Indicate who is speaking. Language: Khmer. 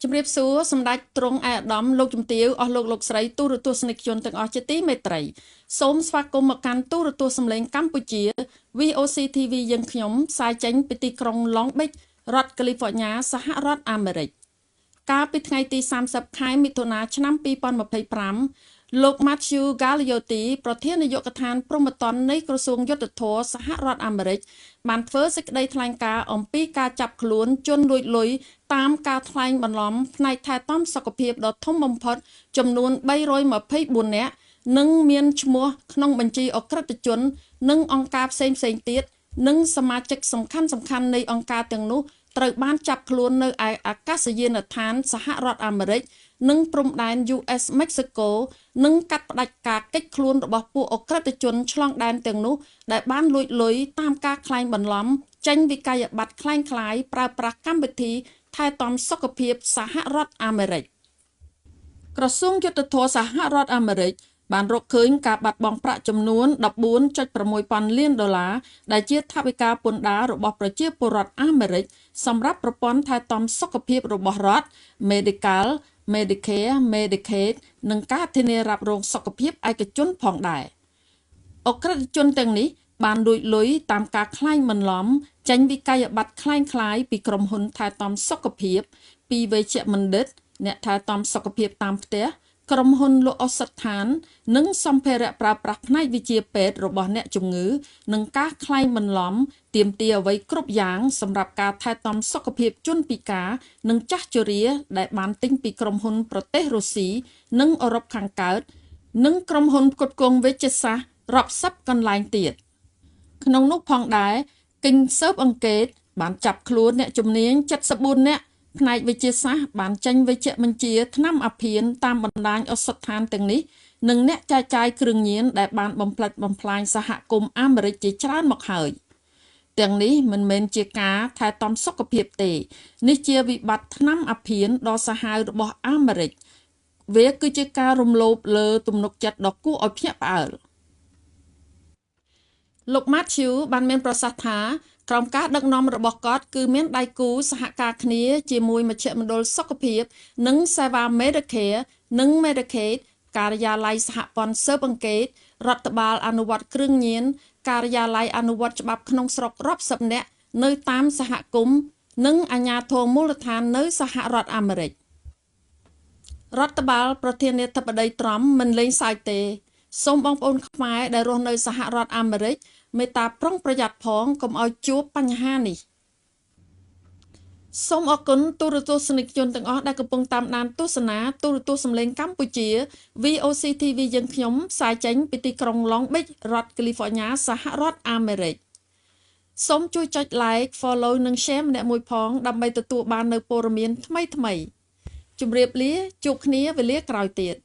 Speaker 1: ជំរាបសួរសម្ដេចទ្រង់ឯកឧត្តមលោកជំទាវអស់លោកស្រីទូរទស្សនិកជនទាំងអស់ជាទីមេត្រីសូមស្វាគមន៍មកកាន់ទូរទស្សន៍សម្លេងកម្ពុជា VOC TV យើងខ្ញុំផ្សាយចេញពីទីក្រុង Long Beach រដ្ឋ California សហរដ្ឋអាមេរិកកាលពីថ្ងៃទី30ខែមិថុនាឆ្នាំ2025លោក Matthew Galliotti ប្រធាននាយកដ្ឋានព្រហ្មទណ្ឌនៃក្រសួងយុទ្ធភ័ពសហរដ្ឋអាមេរិកបានធ្វើសេចក្តីថ្លែងការណ៍អំពីការចាប់ខ្លួនជនលួចលុយតាមការថ្លែងបន្លំផ្នែកថែទាំសុខភាពដ៏ធំបំផុតចំនួន324នាក់និងមានឈ្មោះក្នុងបញ្ជីអក្រិតជននិងអង្គការផ្សេងទៀតនិងសមាជិកសំខាន់នៃអង្គការទាំងនោះត្រូវបានចាប់ខ្លួននៅឯអាកាសយានដ្ឋានសហរដ្ឋអាមេរិកនិងព្រំដែន US Mexico និងកាត់ផ្តាច់ការកិច្ចខ្លួនរបស់ពួកអក្រិតជនឆ្លងដែនទាំងនោះដែលបានលួចលុយតាមការក្លែងបន្លំចេញវិក័យប័ត្រคล้ายៗប្រើប្រាស់កម្មវិធីថែទាំសុខភាពសហរដ្ឋអាមេរិកក្រសួងយុទ្ធភ័ពសហរដ្ឋអាមេរិកបានរកឃើញការបាត់បង់ប្រាក់ចំនួន $14.6 ពាន់លានដែលជាថវិកាពន្ធដាររបស់ប្រជាពលរដ្ឋអាមេរិកសម្រាប់ប្រព័ន្ធថែទាំសុខភាពរបស់រដ្ឋ Medical, Medicare, Medicaid និងការធានារ៉ាប់រងសុខភាពឯកជនផងដែរអក្រិតជនទាំងនេះបានលួចលុយតាមការក្លែងបន្លំចេញវិក័យប័ត្រคล้ายៗពីក្រុមហ៊ុនថែទាំសុខភាពពីវេជ្ជបណ្ឌិតអ្នកថែទាំសុខភាពតាមផ្ទះក្រុមហ៊ុនលក់ឱសថដ្ឋាននិងសម្ភារៈប្រើប្រាស់ផ្នែកវិជ្ជាពេទ្យរបស់អ្នកជំងឺនិងការក្លែងបន្លំទាមទារអ្វីគ្រប់យ៉ាងសម្រាប់ការថែទាំសុខភាពជនពិការនិងចាស់ជរាដែលបានទិញពីក្រុមហ៊ុនប្រទេសរុស្ស៊ីនិងអឺរ៉ុបខាងកើតនិងក្រុមហ៊ុនផ្គត់ផ្គង់វេជ្ជសាស្ត្ររាប់សិបកន្លែងទៀតក្នុងនោះផងដែរកិញ្ចស៊ើបអង្កេតបានចាប់ខ្លួនអ្នកជំនាញ74នាក់ផ្នែកវិទ្យាសាស្ត្របានចេញវេជ្ជបញ្ជាថ្នាំអាភៀនតាមបណ្ដាញឱសថដ្ឋានទាំងនេះនិងអ្នកចែកចាយគ្រឿងញៀនដែលបានបំផ្លិចបំផ្លាញសហគមន៍អាមេរិកជាច្រើនមកហើយទាំងនេះមិនមែនជាការថែទាំសុខភាពទេនេះជាវិបត្តិថ្នាំអាភៀនដ៏សាហាវរបស់អាមេរិកវាគឺជាការរំលោភលើទំនុកចិត្តដ៏គួរឲ្យភ្ញាក់ផ្អើលលោក Matthew បានមានប្រសាសន៍ថាក្រោមការដឹកនាំរបស់គាត់គឺមានដៃគូសហការគ្នាជាមួយមជ្ឈមណ្ឌលសុខភាពនិងសេវា Medicare និង Medicaid ការិយាល័យសហព័ន្ធស៊ើបអង្កេតរដ្ឋបាលអនុវត្តគ្រឿងញៀនការិយាល័យអនុវត្តច្បាប់ក្នុងស្រុករាប់សិបនាក់នៅតាមសហគមន៍និងអាជ្ញាធរមូលដ្ឋាននៅសហរដ្ឋអាមេរិករដ្ឋបាលប្រធានាធិបតីត្រមមិនលេងសើចទេសូមបងប្អូនខ្មែរដែលរស់នៅសហរដ្ឋអាមេរិកមេត្តាប្រុងប្រយ័ត្នផងកុំឲ្យជួបបញ្ហានេះសូមអរគុណទូរទស្សនិកជនទាំងអស់ដែលកំពុងតាមដានទស្សនាទូរទស្សន៍សម្លេងកម្ពុជា VOC TV យើងខ្ញុំផ្សាយចេញពីទីក្រុង Long Beach រដ្ឋ California សហរដ្ឋអាមេរិកសូមជួយចុច like follow និង share ម្នាក់មួយផងដើម្បីទទួលបាននូវព័ត៌មានថ្មីជម្រាបលាជួបគ្នាវេលាក្រោយទៀត